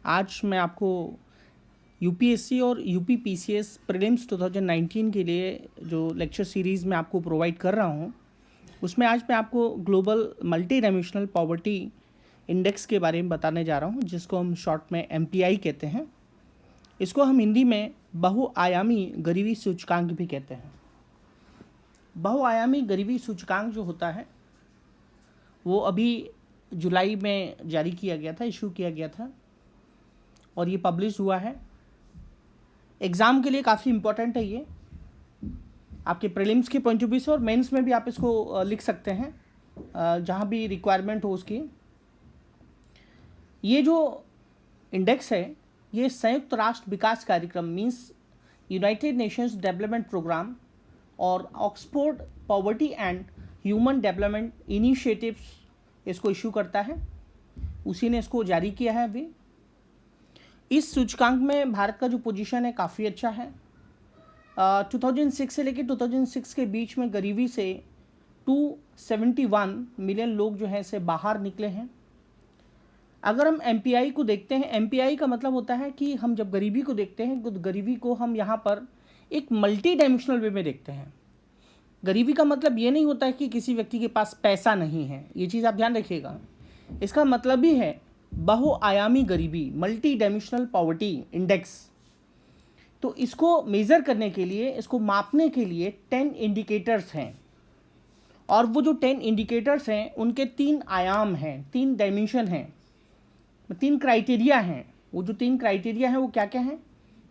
आज मैं आपको यूपीएससी और यूपीपीसीएस प्रीलिम्स 2019 के लिए जो लेक्चर सीरीज़ मैं आपको प्रोवाइड कर रहा हूँ, उसमें आज मैं आपको global multi dimensional poverty index के बारे में बताने जा रहा हूँ, जिसको हम शॉर्ट में एमपीआई कहते हैं। इसको हम हिंदी में बहुआयामी गरीबी सूचकांक भी कहते हैं। बहुआयामी गरीबी सूचकांक जो होता है वो अभी जुलाई में जारी किया गया था, इशू किया गया था और ये पब्लिश हुआ है। एग्ज़ाम के लिए काफ़ी इम्पोर्टेंट है ये, आपके प्रीलिम्स के पॉइंट ऑफ व्यू से, और मेंस में भी आप इसको लिख सकते हैं जहाँ भी रिक्वायरमेंट हो उसकी। ये जो इंडेक्स है ये संयुक्त राष्ट्र विकास कार्यक्रम means United Nations Development Programme और Oxford Poverty and Human Development Initiatives इसको इशू करता है, उसी ने इसको जारी किया है अभी। इस सूचकांक में भारत का जो पोजीशन है काफ़ी अच्छा है। 2006 से लेकर 2006 के बीच में गरीबी से 271 मिलियन लोग जो हैं से बाहर निकले हैं। अगर हम एमपीआई को देखते हैं, एमपीआई का मतलब होता है कि हम जब गरीबी को देखते हैं तो गरीबी को हम यहाँ पर एक मल्टी डायमेंशनल वे में देखते हैं। गरीबी का मतलब ये नहीं होता है कि किसी व्यक्ति के पास पैसा नहीं है, ये चीज़ आप ध्यान रखिएगा। इसका मतलब ही है बहुआयामी गरीबी, मल्टी डायमेंशनल पॉवर्टी इंडेक्स। तो इसको मेज़र करने के लिए, इसको मापने के लिए 10 इंडिकेटर्स हैं, और वो जो 10 इंडिकेटर्स हैं उनके 3 आयाम हैं, 3 डायमेंशन हैं, 3 क्राइटेरिया हैं। वो जो 3 क्राइटेरिया हैं वो क्या क्या हैं?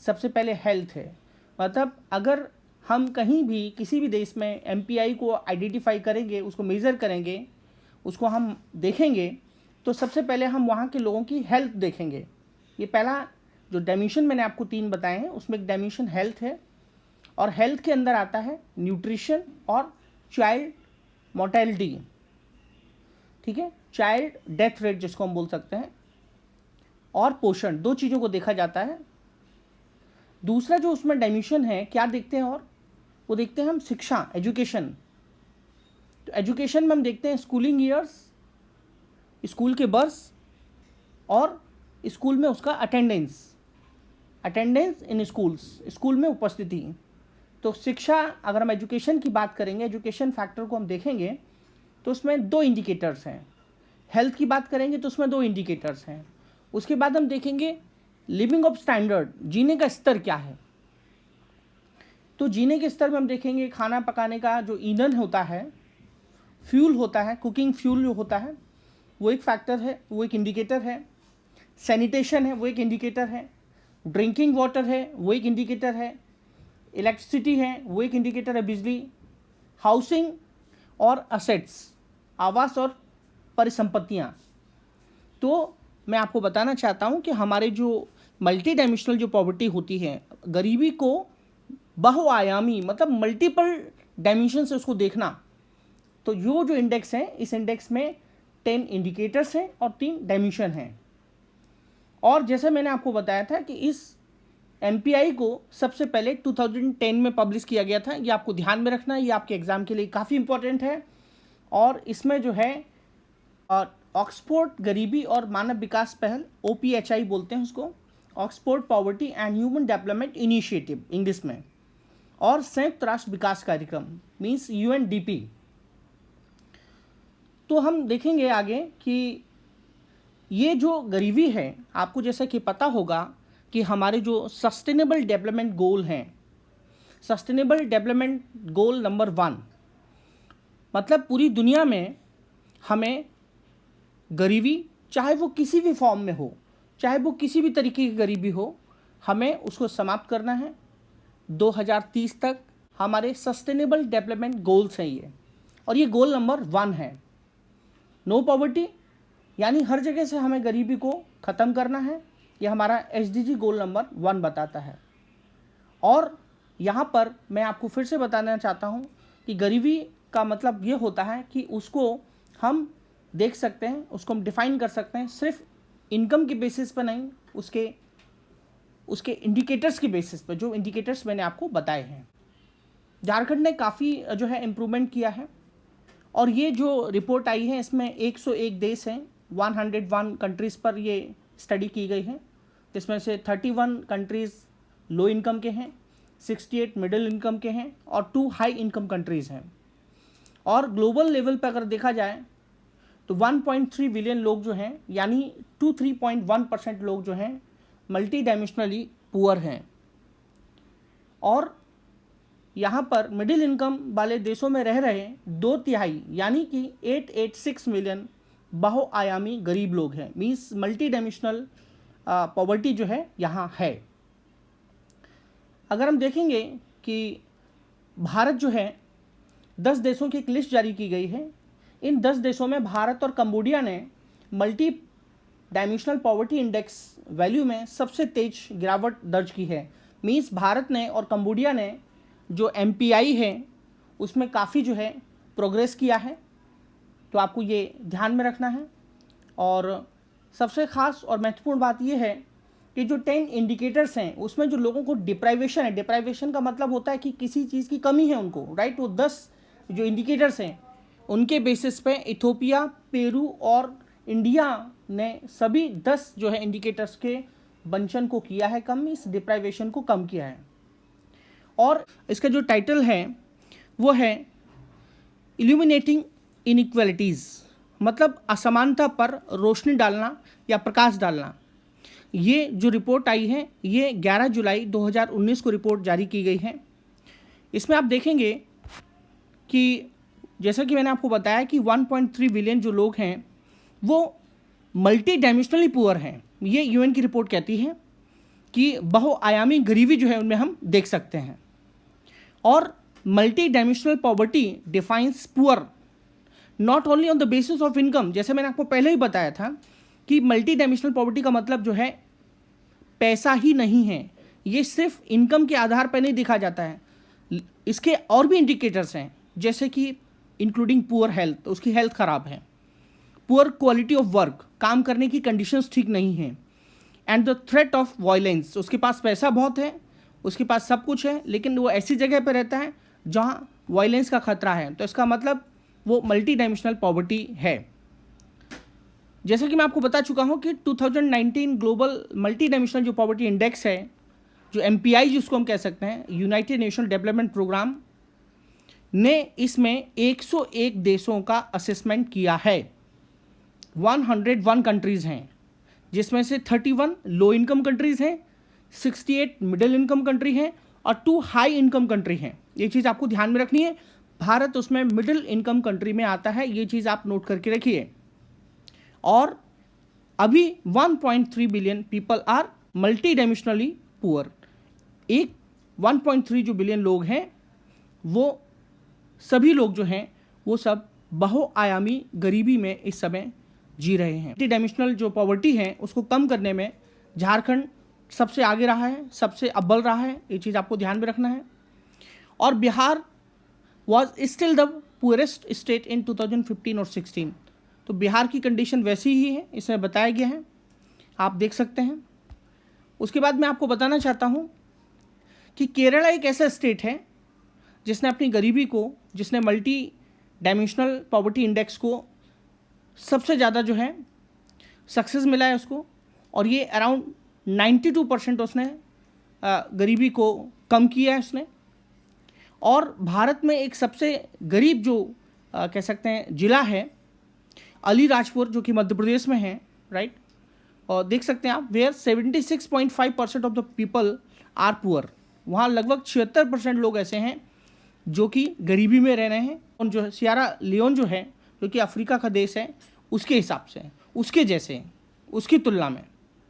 सबसे पहले हेल्थ है, मतलब अगर हम कहीं भी किसी भी देश में एमपीआई को आइडेंटिफाई करेंगे, उसको मेज़र करेंगे, उसको हम देखेंगे, तो सबसे पहले हम वहाँ के लोगों की हेल्थ देखेंगे। ये पहला जो डायमेंशन मैंने आपको 3 बताए हैं उसमें एक डायमेंशन हेल्थ है, और हेल्थ के अंदर आता है न्यूट्रिशन और चाइल्ड मोर्टेलिटी, ठीक है, चाइल्ड डेथ रेट जिसको हम बोल सकते हैं, और पोषण। 2 चीज़ों को देखा जाता है। दूसरा जो उसमें डायमेंशन है, क्या देखते हैं, और वो देखते हैं हम शिक्षा, एजुकेशन। तो एजुकेशन में हम देखते हैं स्कूलिंग ईयर्स, स्कूल के वर्ष, और स्कूल में उसका अटेंडेंस इन स्कूल्स, स्कूल में उपस्थिति। तो शिक्षा, अगर हम एजुकेशन की बात करेंगे, एजुकेशन फैक्टर को हम देखेंगे तो उसमें 2 इंडिकेटर्स हैं। हेल्थ की बात करेंगे तो उसमें 2 इंडिकेटर्स हैं। उसके बाद हम देखेंगे लिविंग ऑफ स्टैंडर्ड, जीने का स्तर क्या है। तो जीने के स्तर में हम देखेंगे खाना पकाने का जो ईंधन होता है, फ्यूल होता है, कुकिंग फ्यूल जो होता है, वो एक फैक्टर है, वो एक इंडिकेटर है। सैनिटेशन है, वो एक इंडिकेटर है। ड्रिंकिंग वाटर है, वो एक इंडिकेटर है। इलेक्ट्रिसिटी है, वो एक इंडिकेटर है, बिजली। हाउसिंग और असेट्स, आवास और परिसंपत्तियाँ। तो मैं आपको बताना चाहता हूँ कि हमारे जो मल्टी डायमेंशनल जो पॉवर्टी होती है, गरीबी को बहुआयामी मतलब मल्टीपल डायमेंशन से उसको देखना, तो जो इंडेक्स है, इस इंडेक्स में 10 इंडिकेटर्स हैं और 3 डायमेंशन हैं। और जैसे मैंने आपको बताया था कि इस एमपीआई को सबसे पहले 2010 में पब्लिश किया गया था। ये आपको ध्यान में रखना है, ये आपके एग्ज़ाम के लिए काफ़ी इंपॉर्टेंट है। और इसमें जो है ऑक्सफोर्ड गरीबी और मानव विकास पहल, OPHI बोलते हैं उसको, Oxford Poverty and Human development initiative English में, और संयुक्त राष्ट्र विकास कार्यक्रम मीन्स UNDP। तो हम देखेंगे आगे कि ये जो गरीबी है, आपको जैसा कि पता होगा कि हमारे जो सस्टेनेबल डेवलपमेंट गोल हैं, सस्टेनेबल डेवलपमेंट गोल नंबर 1, मतलब पूरी दुनिया में हमें गरीबी, चाहे वो किसी भी फॉर्म में हो, चाहे वो किसी भी तरीके की गरीबी हो, हमें उसको समाप्त करना है 2030 तक। हमारे सस्टेनेबल डेवलपमेंट गोल्स हैं ये, और ये गोल नंबर 1 है। नो पॉवर्टी, यानी हर जगह से हमें गरीबी को ख़त्म करना है, ये हमारा SDG गोल नंबर 1 बताता है। और यहाँ पर मैं आपको फिर से बताना चाहता हूँ कि गरीबी का मतलब ये होता है कि उसको हम देख सकते हैं, उसको हम डिफ़ाइन कर सकते हैं सिर्फ इनकम के बेसिस पर नहीं, उसके इंडिकेटर्स के बेसिस पर, जो इंडिकेटर्स मैंने आपको बताए हैं। झारखंड ने काफ़ी जो है इम्प्रूवमेंट किया है, और ये जो रिपोर्ट आई है इसमें 101 देश हैं, 101 कंट्रीज़ पर ये स्टडी की गई है। जिसमें से 31 कंट्रीज़ लो इनकम के हैं, 68 मिडिल इनकम के हैं और 2 हाई इनकम कंट्रीज़ हैं। और ग्लोबल लेवल पर अगर देखा जाए तो 1.3 बिलियन लोग जो हैं, यानी 3.1% लोग जो हैं मल्टी डायमेंशनली पुअर हैं। और यहाँ पर मिडिल इनकम वाले देशों में रह रहे 2/3 यानी कि 886 मिलियन बहुआयामी गरीब लोग हैं। मीन्स मल्टी डायमेंशनल पॉवर्टी जो है यहाँ है। अगर हम देखेंगे कि भारत जो है 10 देशों की एक लिस्ट जारी की गई है। इन 10 देशों में भारत और कंबोडिया ने multi dimensional poverty index value में सबसे तेज गिरावट दर्ज की है। मीन्स भारत ने और कंबोडिया ने जो MPI है उसमें काफ़ी जो है प्रोग्रेस किया है, तो आपको ये ध्यान में रखना है। और सबसे ख़ास और महत्वपूर्ण बात ये है कि जो 10 इंडिकेटर्स हैं उसमें जो लोगों को डिप्राइवेशन है, डिप्राइवेशन का मतलब होता है कि किसी चीज़ की कमी है उनको, राइट। वो 10 जो इंडिकेटर्स हैं उनके बेसिस पे इथोपिया, पेरू और इंडिया ने सभी 10 जो है इंडिकेटर्स के वंचन को किया है कम, इस डिप्राइवेशन को कम किया है। और इसका जो टाइटल है वो है इल्यूमिनेटिंग इनइक्वालिटीज़, मतलब असमानता पर रोशनी डालना या प्रकाश डालना। ये जो रिपोर्ट आई है ये 11 जुलाई 2019 को रिपोर्ट जारी की गई है। इसमें आप देखेंगे कि जैसा कि मैंने आपको बताया कि 1.3 बिलियन जो लोग हैं वो मल्टी डायमेंशनली पुअर हैं। ये UN की रिपोर्ट कहती है कि बहुआयामी गरीबी जो है उनमें हम देख सकते हैं। और multi dimensional poverty defines poor not only on the basis of income. जैसे मैंने आपको पहले ही बताया था कि मल्टी डायमेंशनल पॉवर्टी का मतलब जो है पैसा ही नहीं है, ये सिर्फ इनकम के आधार पर नहीं देखा जाता है। इसके और भी इंडिकेटर्स हैं, जैसे कि इंक्लूडिंग पुअर हेल्थ, उसकी हेल्थ ख़राब है, पुअर क्वालिटी ऑफ वर्क, काम करने की कंडीशंस ठीक नहीं हैं, and the threat of violence, उसके पास पैसा बहुत है, उसके पास सब कुछ है, लेकिन वो ऐसी जगह पर रहता है जहाँ वायलेंस का खतरा है, तो इसका मतलब वो मल्टी डायमेंशनल पॉवर्टी है। जैसा कि मैं आपको बता चुका हूँ कि 2019 ग्लोबल मल्टी डायमेंशनल जो पॉवर्टी इंडेक्स है, जो MPI जिसको हम कह सकते हैं, यूनाइटेड नेशन डेवलपमेंट प्रोग्राम ने इसमें 101 देशों का असेसमेंट किया है। 101 कंट्रीज़ हैं, जिसमें से 31 लो इनकम कंट्रीज़ हैं, 68 मिडिल इनकम कंट्री हैं और 2 हाई इनकम कंट्री हैं। ये चीज़ आपको ध्यान में रखनी है। भारत उसमें मिडिल इनकम कंट्री में आता है, ये चीज़ आप नोट करके रखिए। और अभी 1.3 billion people are multidimensionally poor. 1.3 जो बिलियन लोग हैं वो सभी लोग जो हैं वो सब बहुआयामी गरीबी में इस समय जी रहे हैं। मल्टी डायमेंशनल जो पॉवर्टी है उसको कम करने में झारखंड सबसे आगे रहा है, सबसे अव्वल रहा है, ये चीज़ आपको ध्यान में रखना है। और Bihar was still the poorest state in 2015 और 16। तो बिहार की कंडीशन वैसी ही है, इसमें बताया गया है, आप देख सकते हैं। उसके बाद मैं आपको बताना चाहता हूँ कि केरला एक ऐसा स्टेट है जिसने अपनी गरीबी को, जिसने मल्टी डायमेंशनल पॉवर्टी इंडेक्स को सबसे ज़्यादा जो है सक्सेस मिला है उसको, और ये अराउंड 92% उसने गरीबी को कम किया है उसने। और भारत में एक सबसे गरीब जो कह सकते हैं ज़िला है अलीराजपुर, जो कि मध्य प्रदेश में है, राइट। और देख सकते हैं आप where 76.5% of the people are poor. वहाँ लगभग 76% लोग ऐसे हैं जो कि गरीबी में रह रहे हैं। और जो सियरा लियोन जो है, जो कि अफ्रीका का देश है, उसके हिसाब से, उसके जैसे, उसकी तुलना में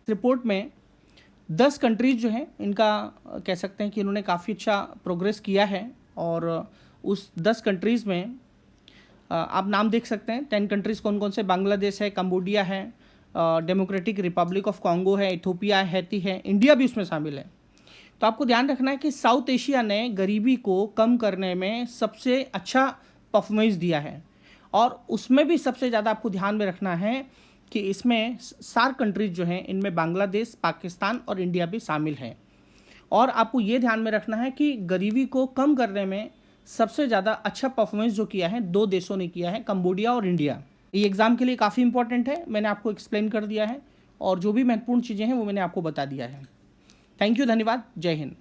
रिपोर्ट में 10 कंट्रीज़ जो हैं इनका कह सकते हैं कि इन्होंने काफ़ी अच्छा प्रोग्रेस किया है। और उस 10 कंट्रीज़ में आप नाम देख सकते हैं 10 कंट्रीज़ कौन कौन से। बांग्लादेश है, कंबोडिया है, डेमोक्रेटिक रिपब्लिक ऑफ कॉन्गो है, इथोपिया है, हैती है, इंडिया भी उसमें शामिल है। तो आपको ध्यान रखना है कि साउथ एशिया ने गरीबी को कम करने में सबसे अच्छा परफॉर्मेंस दिया है। और उसमें भी सबसे ज़्यादा आपको ध्यान में रखना है कि इसमें सार्क कंट्रीज जो हैं इनमें बांग्लादेश, पाकिस्तान और इंडिया भी शामिल हैं। और आपको ये ध्यान में रखना है कि गरीबी को कम करने में सबसे ज़्यादा अच्छा परफॉर्मेंस जो किया है 2 देशों ने किया है, कंबोडिया और इंडिया। ये एग्ज़ाम के लिए काफ़ी इंपॉर्टेंट है, मैंने आपको एक्सप्लेन कर दिया है। और जो भी महत्वपूर्ण चीज़ें हैं वो मैंने आपको बता दिया है। थैंक यू, धन्यवाद, जय हिंद।